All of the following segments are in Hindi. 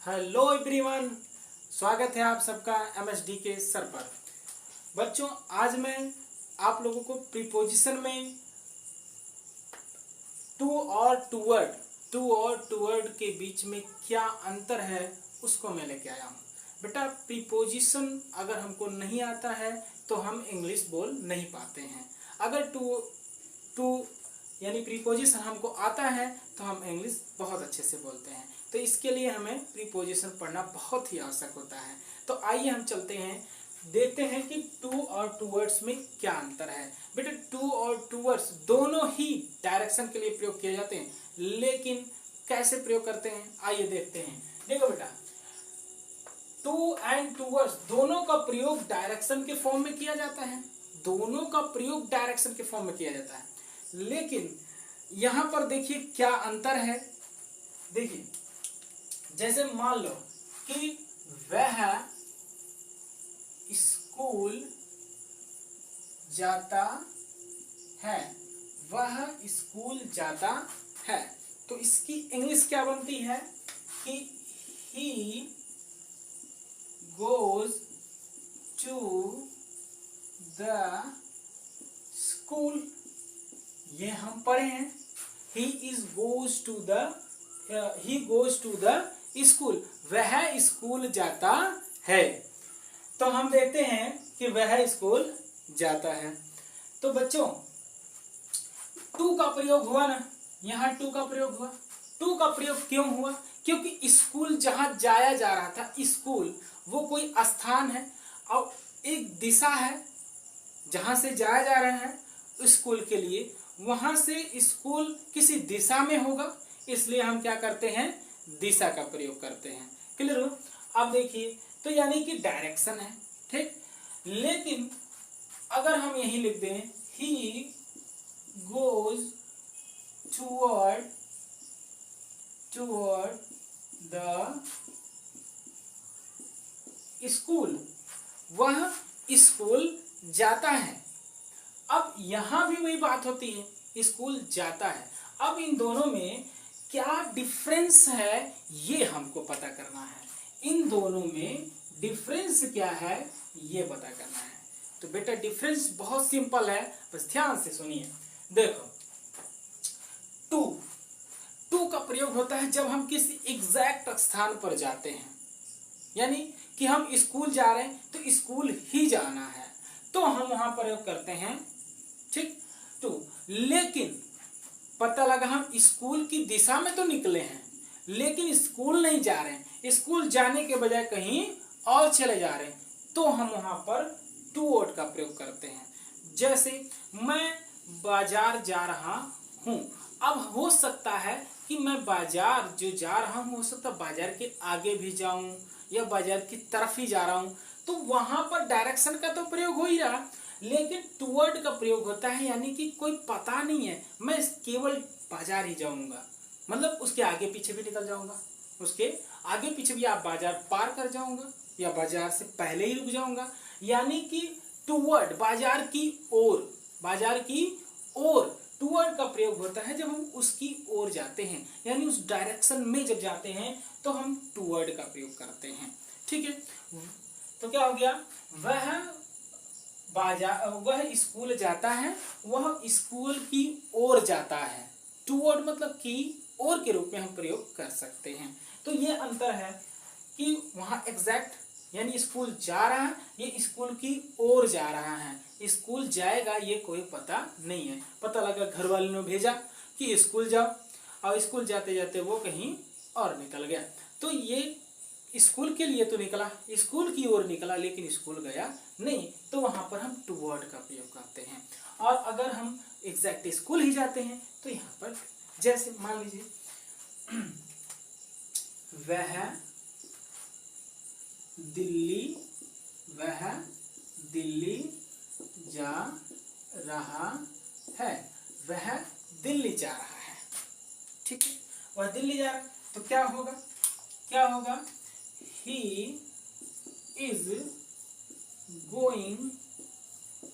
हेलो एवरीवन, स्वागत है आप सबका एमएसडी के सर पर। बच्चों, आज मैं आप लोगों को प्रीपोजिशन में टू और टूवर्ड के बीच में क्या अंतर है उसको मैं लेके आया हूँ। बेटा, प्रीपोजिशन अगर हमको नहीं आता है तो हम इंग्लिश बोल नहीं पाते हैं। अगर टू यानी प्रीपोजिशन हमको आता है तो हम इंग्लिश बहुत अच्छे से बोलते हैं। तो इसके लिए हमें प्रीपोजिशन पढ़ना बहुत ही आवश्यक होता है। तो आइए हम चलते हैं, देखते हैं कि टू और टूवर्ड्स में क्या अंतर है। बेटा, टू और टूवर्ड्स दोनों ही डायरेक्शन के लिए प्रयोग किए जाते हैं, लेकिन कैसे प्रयोग करते हैं आइए देखते हैं। देखो बेटा, टू एंड टूवर्ड्स दोनों का प्रयोग डायरेक्शन के फॉर्म में किया जाता है, दोनों का प्रयोग डायरेक्शन के फॉर्म में किया जाता है। लेकिन यहां पर देखिए क्या अंतर है। देखिए, जैसे मान लो कि वह स्कूल जाता है, वह स्कूल जाता है, तो इसकी इंग्लिश क्या बनती है कि he goes to the school. ये हम पढ़े हैं, he goes to the school, वह स्कूल जाता है। तो हम देखते हैं कि वह स्कूल जाता है। तो बच्चों, टू का प्रयोग हुआ ना, यहाँ टू का प्रयोग हुआ। टू का प्रयोग क्यों हुआ? क्योंकि स्कूल जहां जाया जा रहा था, स्कूल वो कोई स्थान है और एक दिशा है जहां से जाया जा रहा है स्कूल के लिए, वहां से स्कूल किसी दिशा में होगा, इसलिए हम क्या करते हैं, दिशा का प्रयोग करते हैं। क्लियर हो? अब देखिए, तो यानी कि डायरेक्शन है, ठीक। लेकिन अगर हम यही लिख दें he goes toward the school, वह स्कूल जाता है। अब यहां भी वही बात होती है, स्कूल जाता है। अब इन दोनों में क्या डिफरेंस है ये हमको पता करना है। इन दोनों में डिफरेंस क्या है ये पता करना है। तो बेटा, डिफरेंस बहुत सिंपल है, बस ध्यान से सुनिए। देखो, टू का प्रयोग होता है जब हम किसी एग्जैक्ट स्थान पर जाते हैं, यानी कि हम स्कूल जा रहे हैं तो स्कूल ही जाना है, तो हम वहां प्रयोग करते हैं, ठीक, टू। लेकिन पता लगा हम स्कूल की दिशा में तो निकले हैं, लेकिन स्कूल नहीं जा रहे हैं, स्कूल जाने के बजाय कहीं और चले जा रहे हैं, तो हम वहां पर टूवर्ड का प्रयोग करते हैं। जैसे मैं बाजार जा रहा हूं, अब हो सकता है कि मैं बाजार जो जा रहा हूं, हो सकता है बाजार के आगे भी जाऊं या बाजार की तरफ ही जा रहा हूं, तो वहां पर डायरेक्शन का तो प्रयोग हो ही रहा, लेकिन टूवर्ड का प्रयोग होता है, यानी कि कोई पता नहीं है, मैं केवल बाजार ही जाऊंगा, मतलब उसके आगे पीछे भी निकल जाऊंगा, उसके आगे पीछे भी आप बाजार पार कर जाऊंगा या बाजार से पहले ही रुक जाऊंगा, यानी कि टूवर्ड बाजार की ओर टूवर्ड का प्रयोग होता है जब हम उसकी ओर जाते हैं, यानी उस डायरेक्शन में जब जाते हैं तो हम टूवर्ड का प्रयोग करते हैं, ठीक है। तो क्या हो गया, वह स्कूल जाता है, वह स्कूल की ओर जाता है। टूवर्ड मतलब की ओर के रूप में हम प्रयोग कर सकते हैं। तो ये अंतर है कि वहां एग्जैक्ट यानी स्कूल जा रहा है, ये स्कूल की ओर जा रहा है, स्कूल जाएगा ये कोई पता नहीं है। पता लगा घर वालों ने भेजा कि स्कूल जाओ, और स्कूल जाते जाते वो कहीं और निकल गया, तो ये स्कूल के लिए तो निकला, स्कूल की ओर निकला, लेकिन स्कूल गया नहीं, तो वहां पर हम टूवर्ड का प्रयोग करते हैं। और अगर हम एग्जैक्ट स्कूल ही जाते हैं तो यहाँ पर जैसे मान लीजिए वह दिल्ली जा रहा है, वह दिल्ली जा रहा है, ठीक है, वह दिल्ली जा रहा है, तो क्या होगा, he is going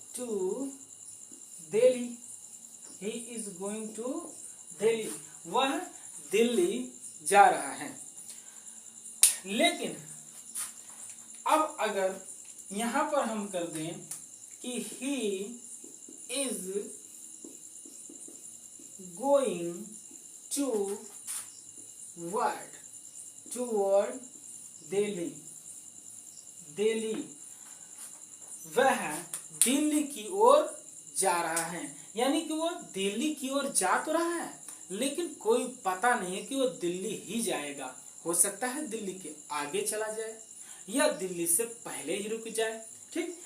to Delhi, वह दिल्ली जा रहा है। लेकिन अब अगर यहां पर हम कर दें कि he is going to toward Delhi, Delhi, वह दिल्ली की ओर जा रहा है। यानी कि वो दिल्ली की ओर जा तो रहा है, लेकिन कोई पता नहीं है कि वो दिल्ली ही जाएगा। हो सकता है दिल्ली के आगे चला जाए या दिल्ली से पहले ही रुक जाए। ठीक,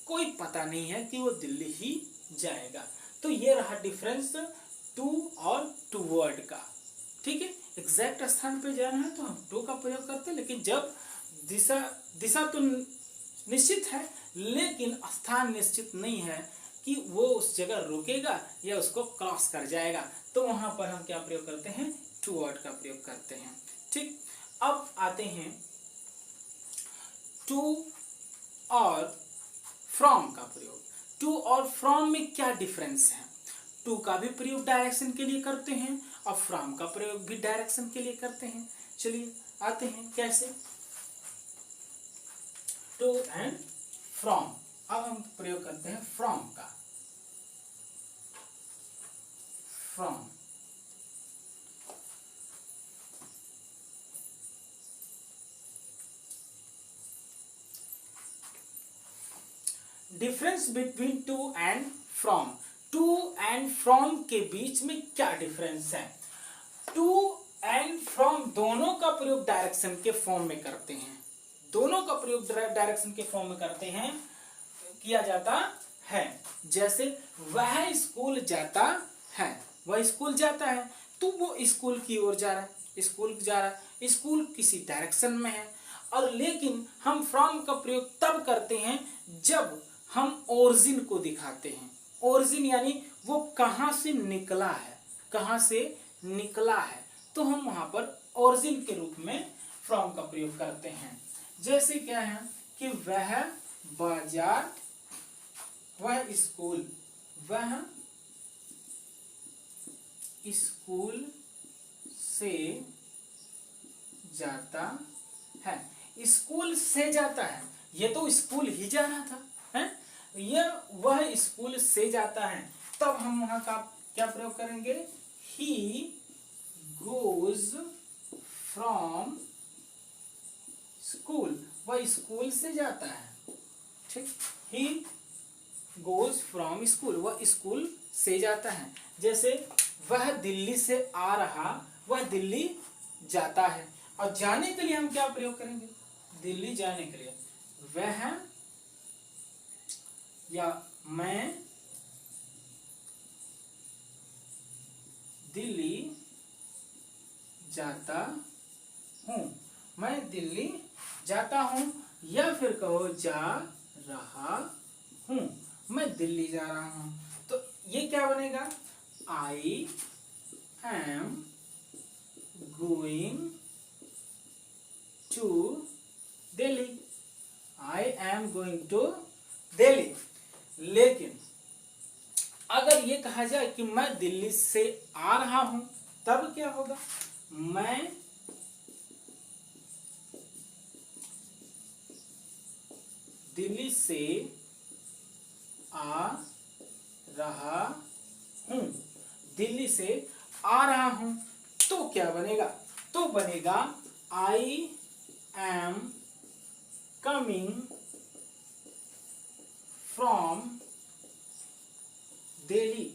कोई पता नहीं है कि वो दिल्ली ही जाएगा। तो ये रहा डिफरेंस टू और टूवर्ड का। ठीक है, एग्जैक्ट स्थान पे जाना है तो हम टू का प्रयोग करते हैं, लेकिन जब दिशा तो निश्चित है लेकिन स्थान निश्चित नहीं है कि वो उस जगह रुकेगा या उसको क्रॉस कर जाएगा, तो वहां पर हम क्या प्रयोग करते हैं, टूवर्ड का प्रयोग करते हैं। ठीक, अब आते हैं टू और फ्रॉम का प्रयोग। टू और फ्रॉम में क्या डिफरेंस है? टू का भी प्रयोग डायरेक्शन के लिए करते हैं और फ्रॉम का प्रयोग भी डायरेक्शन के लिए करते हैं। चलिए आते हैं कैसे, टू एंड फ्रॉम। अब हम प्रयोग करते हैं फ्रॉम का। From, difference between to and from. To and from के बीच में क्या डिफरेंस है? टू एंड फ्रॉम दोनों का प्रयोग डायरेक्शन के फॉर्म में करते हैं, दोनों का प्रयोग डायरेक्शन के फॉर्म में करते हैं, किया जाता है। जैसे वह स्कूल जाता है, वह स्कूल जाता है तो वो स्कूल की ओर जा रहा है, स्कूल जा रहा है, स्कूल किसी डायरेक्शन में है। और लेकिन हम फ्रॉम का प्रयोग तब करते हैं जब हम ओरिजिन को दिखाते हैं। ओरिजिन यानी वो कहां से निकला है, कहां से निकला है, तो हम वहां पर ओरिजिन के रूप में फ्रॉम का प्रयोग करते हैं। जैसे क्या है कि वह बाजार, वह स्कूल, वह स्कूल से जाता है, स्कूल से जाता है, ये तो स्कूल ही जा रहा था, है? ये वह स्कूल से जाता है, तब हम वहां का क्या प्रयोग करेंगे, ही गोज फ्रॉम स्कूल, वह स्कूल से जाता है। ठीक, ही गोज फ्रॉम स्कूल, वह स्कूल से जाता है। जैसे वह दिल्ली से आ रहा, वह दिल्ली जाता है। और जाने के लिए हम क्या प्रयोग करेंगे, दिल्ली जाने के लिए वह या मैं दिल्ली जाता हूं, मैं दिल्ली जाता हूं, या फिर कहो जा रहा हूं, मैं दिल्ली जा रहा हूं। तो ये क्या बनेगा, I am going to Delhi, I am going to Delhi. लेकिन अगर ये कहा जाए कि मैं दिल्ली से आ रहा हूं, तब क्या होगा, मैं दिल्ली से आ रहा हूं, दिल्ली से आ रहा हूं, तो क्या बनेगा, तो बनेगा I am coming from Delhi,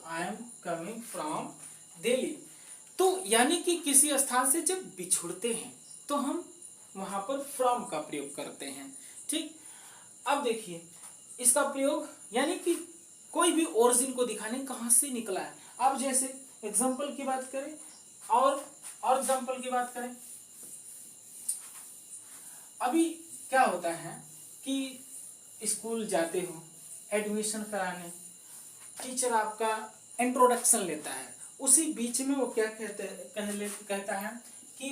I am coming from Delhi. तो यानी कि किसी स्थान से जब बिछुड़ते हैं तो हम वहां पर फ्रॉम का प्रयोग करते हैं। ठीक, अब देखिए इसका प्रयोग, यानी कि कोई भी ओरिजिन को दिखाने कहां से निकला है। अब जैसे एग्जांपल की बात करें और एग्जांपल की बात करें, अभी क्या होता है कि स्कूल जाते हो एडमिशन कराने, टीचर आपका इंट्रोडक्शन लेता है, उसी बीच में वो क्या कहता है कि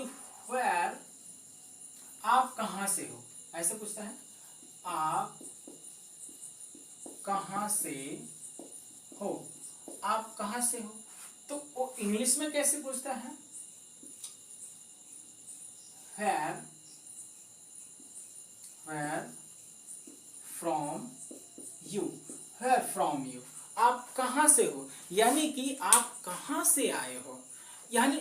वेयर, आप कहां से हो, ऐसे पूछता है, आप कहां से हो, आप कहां से हो। तो वो इंग्लिश में कैसे पूछता है, where from you, where from you, आप कहाँ से हो, यानी कि आप कहाँ से आए हो, यानी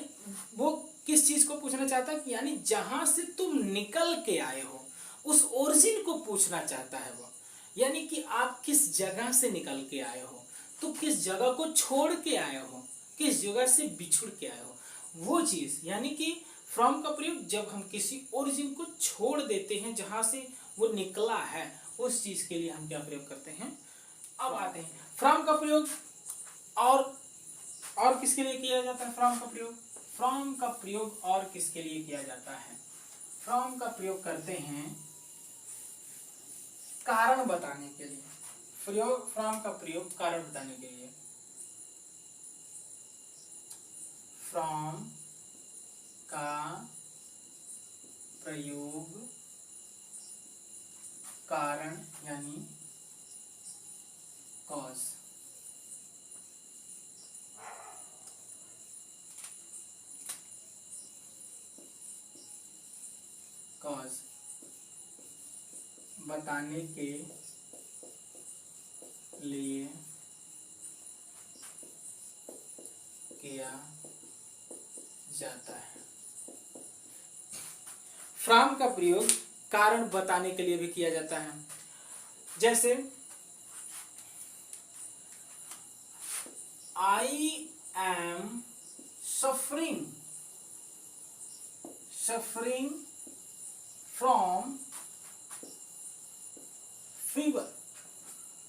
वो किस चीज को पूछना चाहता है कि यानी जहां से तुम निकल के आए हो उस ओरिजिन को पूछना चाहता है वो, यानी कि आप किस जगह से निकल के आए हो, तो किस जगह को छोड़ के आए हो, किस जगह से बिछुड़ के आए हो, वो चीज, यानी कि फ्रॉम का प्रयोग जब हम किसी ओरिजिन को छोड़ देते हैं जहां से वो निकला है, उस चीज के लिए हम क्या प्रयोग करते हैं। अब आते हैं फ्रॉम का प्रयोग और किसके लिए किया जाता है। फ्रॉम का प्रयोग, फ्रॉम का प्रयोग और किसके लिए किया जाता है। फ्रॉम का प्रयोग करते हैं कारण बताने के लिए, फ्रॉम का प्रयोग कारण बताने के लिए। फ्रॉम का प्रयोग कारण यानी कॉज, कॉज बताने के लिए किया जाता है। फ्रॉम का प्रयोग कारण बताने के लिए भी किया जाता है, जैसे आई एम सफरिंग फ्रॉम फीवर।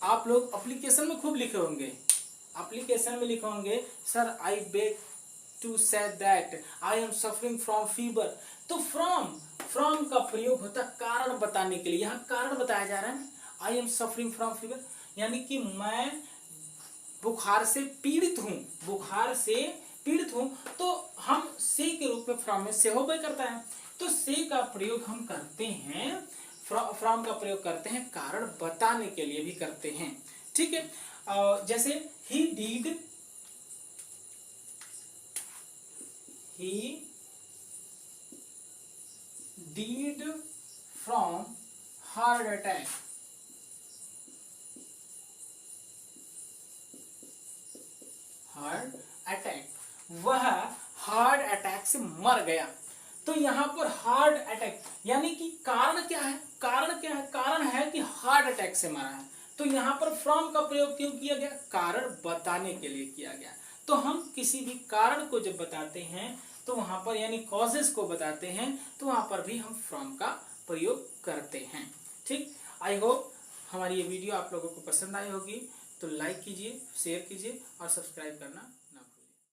आप लोग एप्लीकेशन में खूब लिखे होंगे, एप्लीकेशन में लिखे होंगे sir I beg to say that I am suffering from fever. तो फ्रॉम का प्रयोग होता है कारण बताने के लिए, यहाँ कारण बताया जा रहा है आई एम सफरिंग फ्रॉम फीवर, यानी कि मैं बुखार से पीड़ित हूं, बुखार से पीड़ित हूं, तो हम से के रूप में फ्रॉम में से हो बे करता है, तो से का प्रयोग हम करते हैं, फ्रॉम का प्रयोग करते हैं कारण बताने के लिए भी करते हैं, ठीक है। जैसे he did from heart attack, heart attack, वह हार्ट अटैक से मर गया। तो यहाँ पर हार्ट अटैक यानी कि कारण क्या है, कारण क्या है, कारण है कि हार्ट अटैक से मरा है। तो यहाँ पर फ्रॉम का प्रयोग क्यों किया गया, कारण बताने के लिए किया गया। तो हम किसी भी कारण को जब बताते हैं तो वहां पर यानी कॉजेस को बताते हैं तो वहां पर भी हम फ्रॉम का प्रयोग करते हैं, ठीक। आई होप हमारी ये वीडियो आप लोगों को पसंद आई होगी, तो लाइक कीजिए, शेयर कीजिए और सब्सक्राइब करना